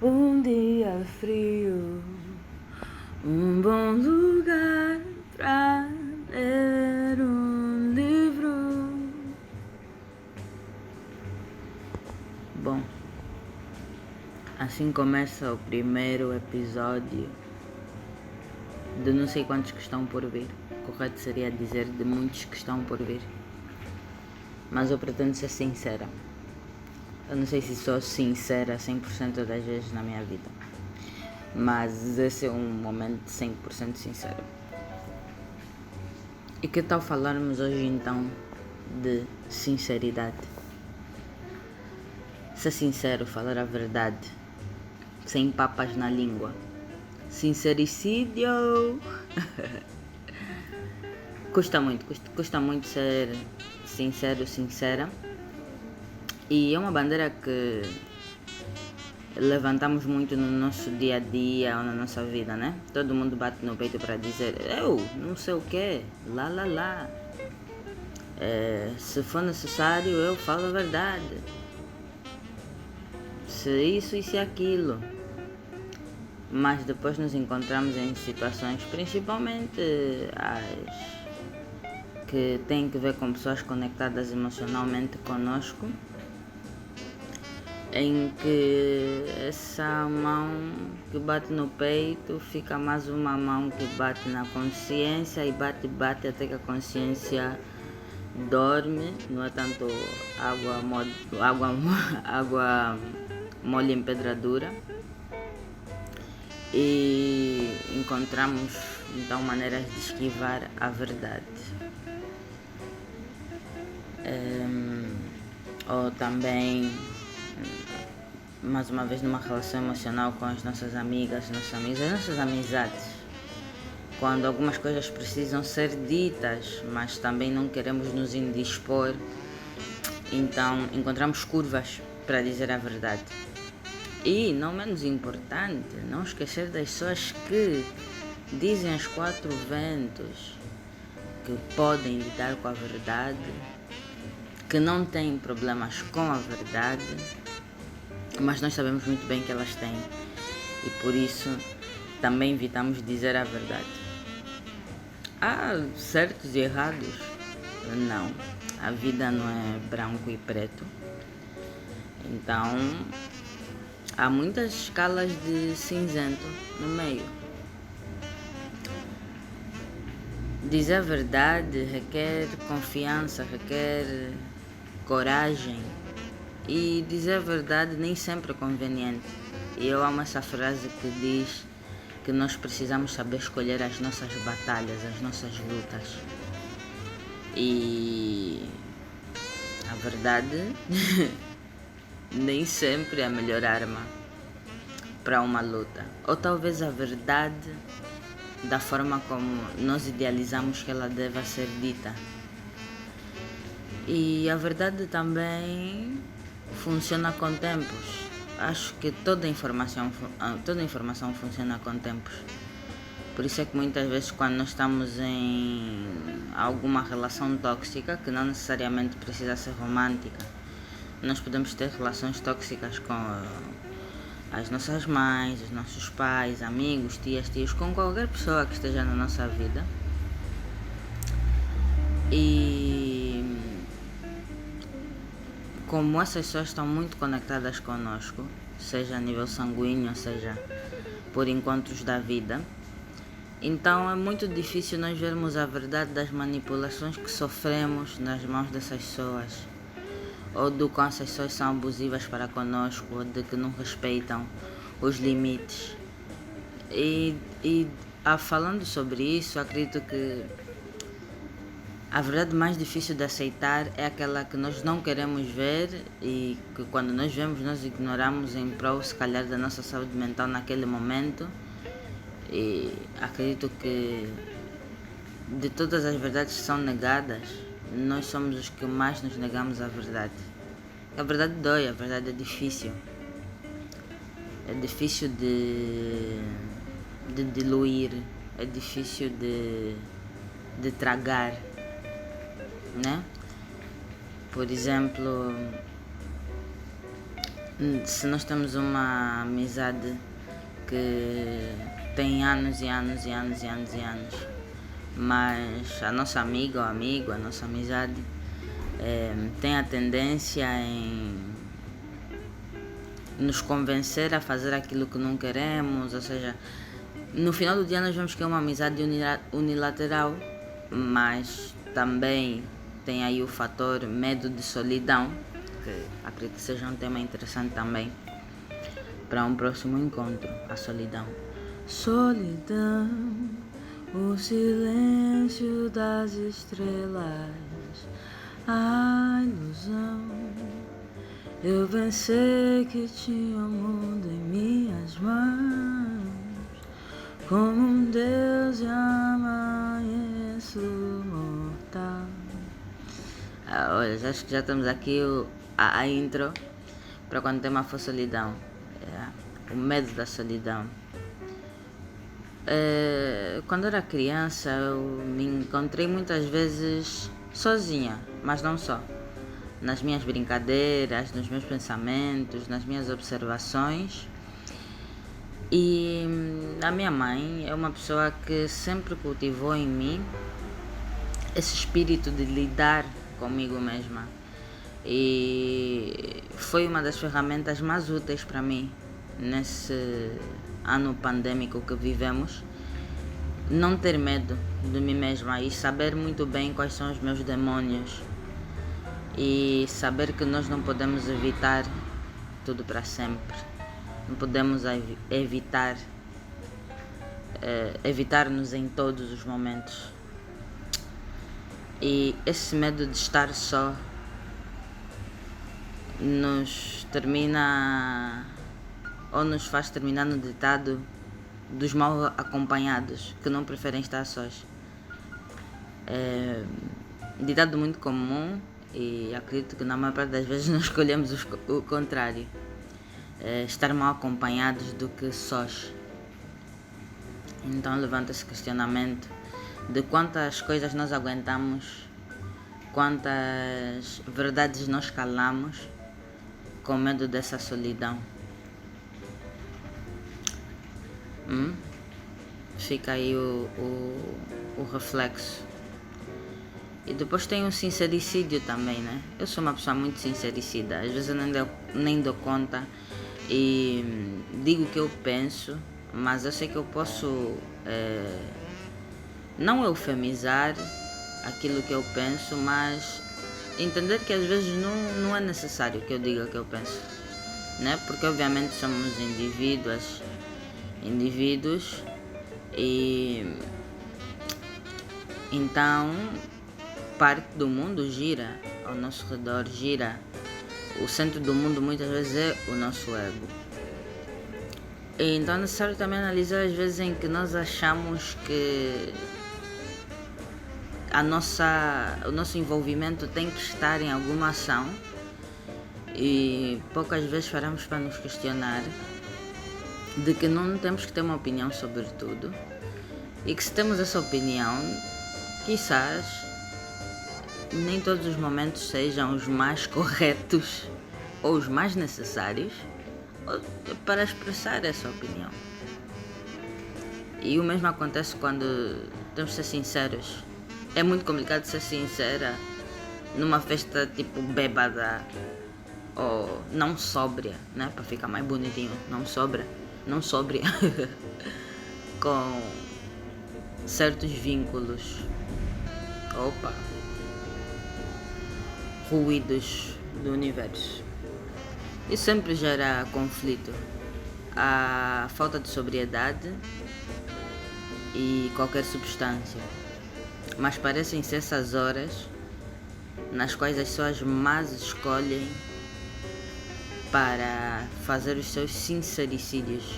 Um dia frio, um bom lugar pra ler um livro. Bom, assim começa o primeiro episódio de não sei quantos que estão por vir. Correto seria dizer de muitos que estão por vir. Mas eu pretendo ser sincera. Eu não sei se sou sincera 100% das vezes na minha vida. Mas esse é um momento 100% sincero. E que tal falarmos hoje então de sinceridade? Ser sincero, falar a verdade, sem papas na língua. Sincericídio! custa muito ser sincero, sincera. E é uma bandeira que levantamos muito no nosso dia a dia ou na nossa vida, né? Todo mundo bate no peito para dizer eu não sei o que, lá. Se for necessário eu falo a verdade. Se isso e se aquilo. Mas depois nos encontramos em situações, principalmente as que têm que ver com pessoas conectadas emocionalmente conosco, em que essa mão que bate no peito fica mais uma mão que bate na consciência e bate até que a consciência dorme. Não é tanto água mole em pedra dura. E encontramos então maneiras de esquivar a verdade. Ou também, mais uma vez, numa relação emocional com as nossas amigas, nossos amigos, as nossas amizades. Quando algumas coisas precisam ser ditas, mas também não queremos nos indispor, então encontramos curvas para dizer a verdade. E, não menos importante, não esquecer das pessoas que dizem aos quatro ventos que podem lidar com a verdade, que não têm problemas com a verdade, mas nós sabemos muito bem que elas têm. E por isso também evitamos dizer a verdade. Há certos e errados? Não. A vida não é branco e preto. Então, há muitas escalas de cinzento no meio. Dizer a verdade requer confiança, requer coragem. E dizer a verdade nem sempre é conveniente. E eu amo essa frase que diz que nós precisamos saber escolher as nossas batalhas, as nossas lutas. E a verdade nem sempre é a melhor arma para uma luta. Ou talvez a verdade da forma como nós idealizamos que ela deva ser dita. E a verdade também funciona com tempos. Acho que toda informação funciona com tempos. Por isso é que muitas vezes quando nós estamos em alguma relação tóxica, que não necessariamente precisa ser romântica, nós podemos ter relações tóxicas com as nossas mães, os nossos pais, amigos, tios, com qualquer pessoa que esteja na nossa vida. E como essas pessoas estão muito conectadas conosco, seja a nível sanguíneo, seja por encontros da vida, então é muito difícil nós vermos a verdade das manipulações que sofremos nas mãos dessas pessoas, ou do quanto essas pessoas são abusivas para conosco, ou de que não respeitam os limites. E falando sobre isso, acredito que a verdade mais difícil de aceitar é aquela que nós não queremos ver e que quando nós vemos nós ignoramos em prol, se calhar, da nossa saúde mental naquele momento. E acredito que de todas as verdades que são negadas, nós somos os que mais nos negamos à verdade. A verdade dói, a verdade é difícil. É difícil de diluir, é difícil de tragar, né? Por exemplo, Se nós temos uma amizade que tem anos e anos e anos e anos e anos, mas a nossa amiga ou amigo, a nossa amizade tem a tendência em nos convencer a fazer aquilo que não queremos, ou seja, no final do dia nós vemos que é uma amizade unilateral, mas também tem aí o fator medo de solidão, que acredito que seja um tema interessante também para um próximo encontro, a solidão. Solidão, o silêncio das estrelas, a ilusão. Eu pensei que tinha o mundo em minhas mãos, como um Deus e amanheço mortal. Olha, acho que já estamos aqui a intro para quando o tema for solidão. O medo da solidão. Quando era criança eu me encontrei muitas vezes sozinha, mas não só. Nas minhas brincadeiras, nos meus pensamentos, nas minhas observações. E a minha mãe é uma pessoa que sempre cultivou em mim esse espírito de lidar comigo mesma. E foi uma das ferramentas mais úteis para mim nesse ano pandêmico que vivemos. Não ter medo de mim mesma e saber muito bem quais são os meus demônios. E saber que nós não podemos evitar tudo para sempre. Não podemos evitar-nos em todos os momentos. E esse medo de estar só nos faz terminar no ditado dos mal acompanhados, que não preferem estar sós. Ditado muito comum, e acredito que na maior parte das vezes nós escolhemos o contrário. Estar mal acompanhados do que sós. Então levanta esse questionamento de quantas coisas nós aguentamos, quantas verdades nós calamos com medo dessa solidão. Fica aí o reflexo. E depois tem o sincericídio também, né? Eu sou uma pessoa muito sincericida. Às vezes eu nem dou conta e digo o que eu penso, mas eu sei que eu posso não eufemizar aquilo que eu penso, mas entender que às vezes não é necessário que eu diga o que eu penso, né? Porque obviamente somos indivíduos e então parte do mundo gira ao nosso redor, gira. O centro do mundo muitas vezes é o nosso ego. E então é necessário também analisar as vezes em que nós achamos que o nosso envolvimento tem que estar em alguma ação e poucas vezes paramos para nos questionar de que não temos que ter uma opinião sobre tudo e que se temos essa opinião, quizás nem todos os momentos sejam os mais corretos ou os mais necessários para expressar essa opinião. E o mesmo acontece quando temos que ser sinceros. É muito complicado ser sincera numa festa tipo bêbada ou não sóbria, né? Para ficar mais bonitinho, não sóbria com certos vínculos. Ruídos do universo. Isso sempre gera conflito. A falta de sobriedade e qualquer substância. Mas parecem ser essas horas nas quais as pessoas más escolhem para fazer os seus sincericídios.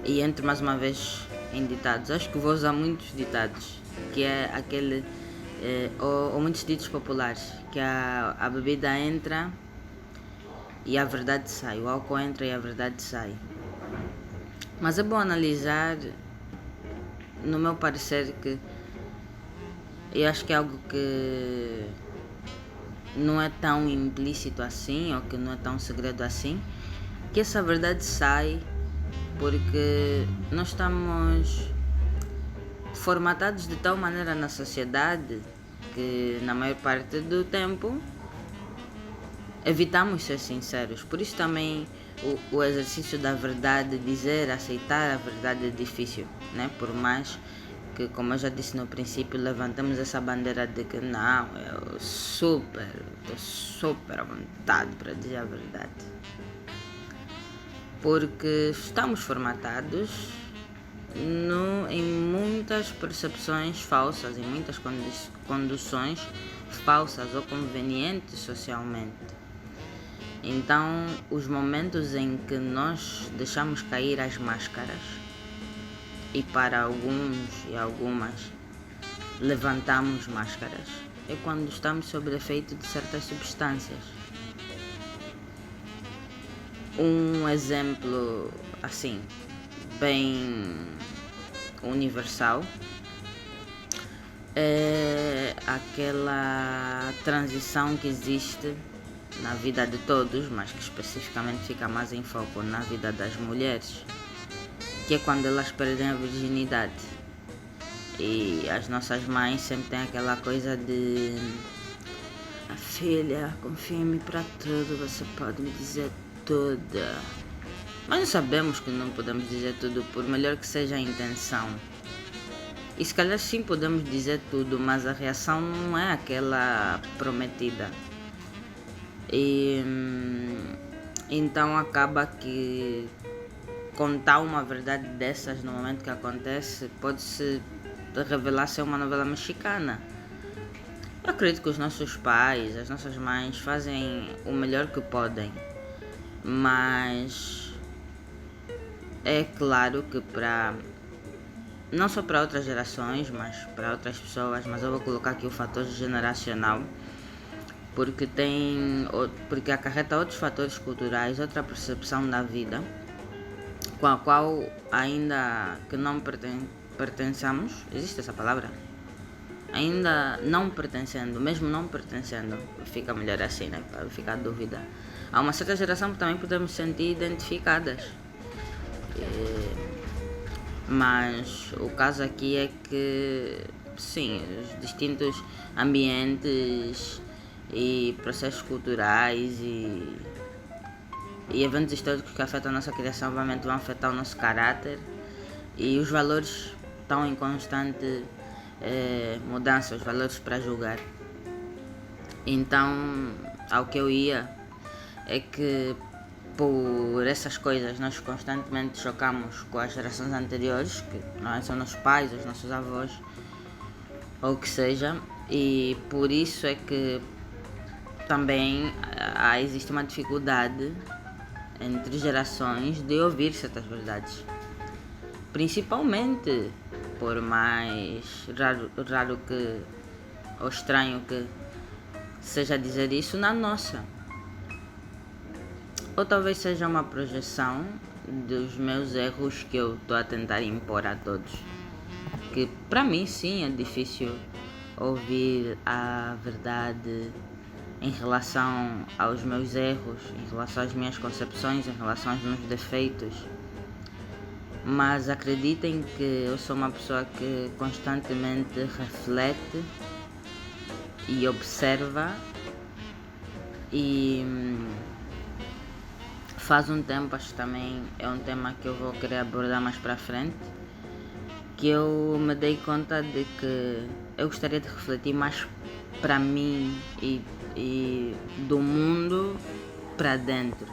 E entro mais uma vez em ditados. Acho que vou usar muitos ditados, que é aquele ou muitos ditos populares, que a bebida entra e a verdade sai, o álcool entra e a verdade sai. Mas é bom analisar, no meu parecer, que eu acho que é algo que não é tão implícito assim, ou que não é tão segredo assim, que essa verdade sai porque nós estamos formatados de tal maneira na sociedade que na maior parte do tempo evitamos ser sinceros. Por isso também o exercício da verdade, dizer, aceitar a verdade é difícil, né? Por mais que, como eu já disse no princípio, levantamos essa bandeira de que não, eu estou super à vontade para dizer a verdade. Porque estamos formatados em muitas percepções falsas, em muitas conduções falsas ou convenientes socialmente. Então, os momentos em que nós deixamos cair as máscaras e para alguns e algumas levantamos máscaras é quando estamos sob efeito de certas substâncias. Um exemplo assim, bem universal, é aquela transição que existe na vida de todos, mas que especificamente fica mais em foco na vida das mulheres, que é quando elas perdem a virginidade. E as nossas mães sempre têm aquela coisa de: a filha, confia em mim para tudo, você pode me dizer tudo. Mas nós sabemos que não podemos dizer tudo, por melhor que seja a intenção. E se calhar sim podemos dizer tudo, mas a reação não é aquela prometida. E então acaba que contar uma verdade dessas no momento que acontece pode-se revelar ser uma novela mexicana. Eu acredito que os nossos pais, as nossas mães fazem o melhor que podem, mas é claro que não só para outras gerações, mas para outras pessoas, mas eu vou colocar aqui o fator generacional, porque acarreta outros fatores culturais, outra percepção da vida, com a qual ainda que não pertencemos, existe essa palavra? Ainda não pertencendo, mesmo não pertencendo, fica melhor assim, né? Para ficar dúvida. Há uma certa geração que também podemos sentir identificadas. Mas o caso aqui é que, sim, os distintos ambientes e processos culturais e eventos históricos que afetam a nossa criação obviamente vão afetar o nosso caráter, e os valores estão em constante mudança, os valores para julgar. Então, ao que eu ia é que por essas coisas nós constantemente chocamos com as gerações anteriores, que não são nossos pais, os nossos avós, ou o que seja, e por isso é que também existe uma dificuldade entre gerações de ouvir certas verdades, principalmente por mais raro que ou estranho que seja dizer isso na nossa. Ou talvez seja uma projeção dos meus erros que eu estou a tentar impor a todos. Que para mim sim é difícil ouvir a verdade em relação aos meus erros, em relação às minhas concepções, em relação aos meus defeitos. Mas acreditem que eu sou uma pessoa que constantemente reflete e observa, e faz um tempo, acho que também é um tema que eu vou querer abordar mais para frente, que eu me dei conta de que eu gostaria de refletir mais para mim e do mundo para dentro,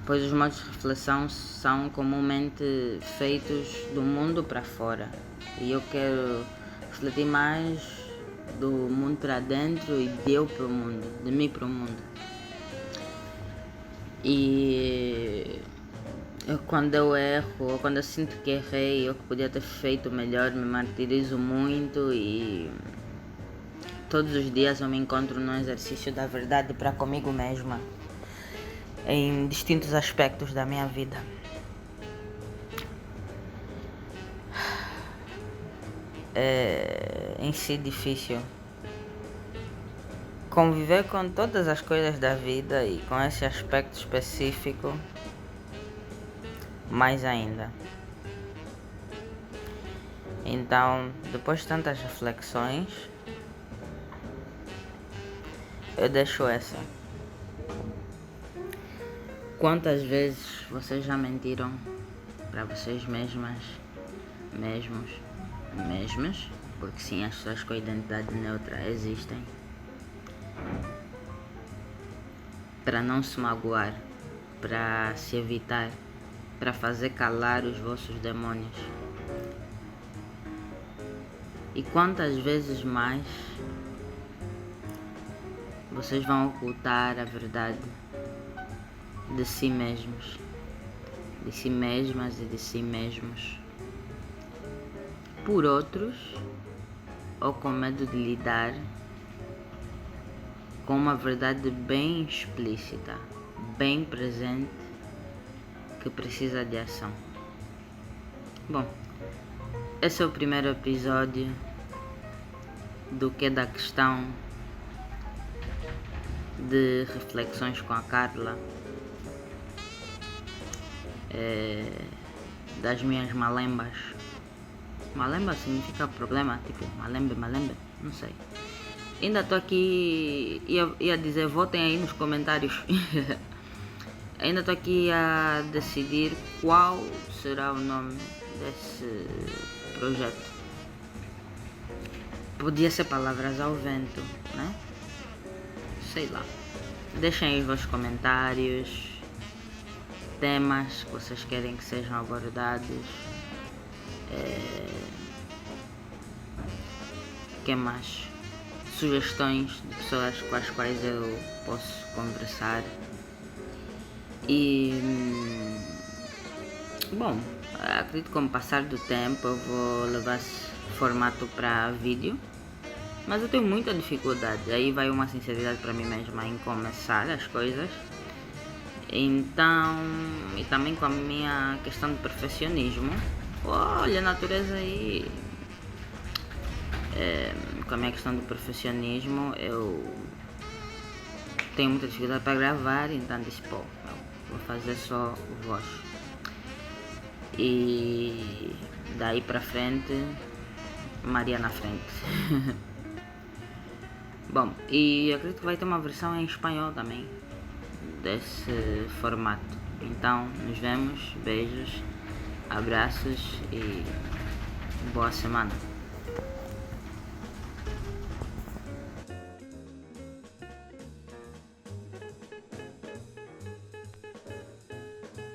pois os modos de reflexão são comumente feitos do mundo para fora, e eu quero refletir mais do mundo para dentro e de eu para o mundo, de mim para o mundo. E quando eu erro, ou quando eu sinto que errei ou que podia ter feito melhor, me martirizo muito, e todos os dias eu me encontro num exercício da verdade para comigo mesma em distintos aspectos da minha vida. É em si difícil conviver com todas as coisas da vida e com esse aspecto específico mais ainda. Então, depois de tantas reflexões, eu deixo essa. Quantas vezes vocês já mentiram para vocês mesmas, mesmos, porque sim, as pessoas com identidade neutra existem, para não se magoar, para se evitar, para fazer calar os vossos demônios? E quantas vezes mais vocês vão ocultar a verdade de si mesmos, de si mesmas e de si mesmos, por outros, ou com medo de lidar com uma verdade bem explícita, bem presente, que precisa de ação? Bom, esse é o primeiro episódio do que da questão de reflexões com a Carla, das minhas malembas. Malemba significa problema, tipo malembe, não sei. Ainda tô aqui, ia dizer, votem aí nos comentários. Ainda tô aqui a decidir qual será o nome desse projeto. Podia ser Palavras ao Vento, né? Sei lá. Deixem aí os vossos comentários, temas que vocês querem que sejam abordados. Que mais? Sugestões de pessoas com as quais eu posso conversar. E bom, acredito que com o passar do tempo eu vou levar esse formato para vídeo, mas eu tenho muita dificuldade. Aí vai uma sinceridade para mim mesma em começar as coisas. Então, e também com a minha questão de perfeccionismo. Olha, a natureza aí. Com a minha questão de perfeccionismo, eu tenho muita dificuldade para gravar, então disse, pô, vou fazer só voz. E daí pra frente, Maria na frente. Bom, e acredito que vai ter uma versão em espanhol também desse formato. Então, nos vemos, beijos, abraços e boa semana.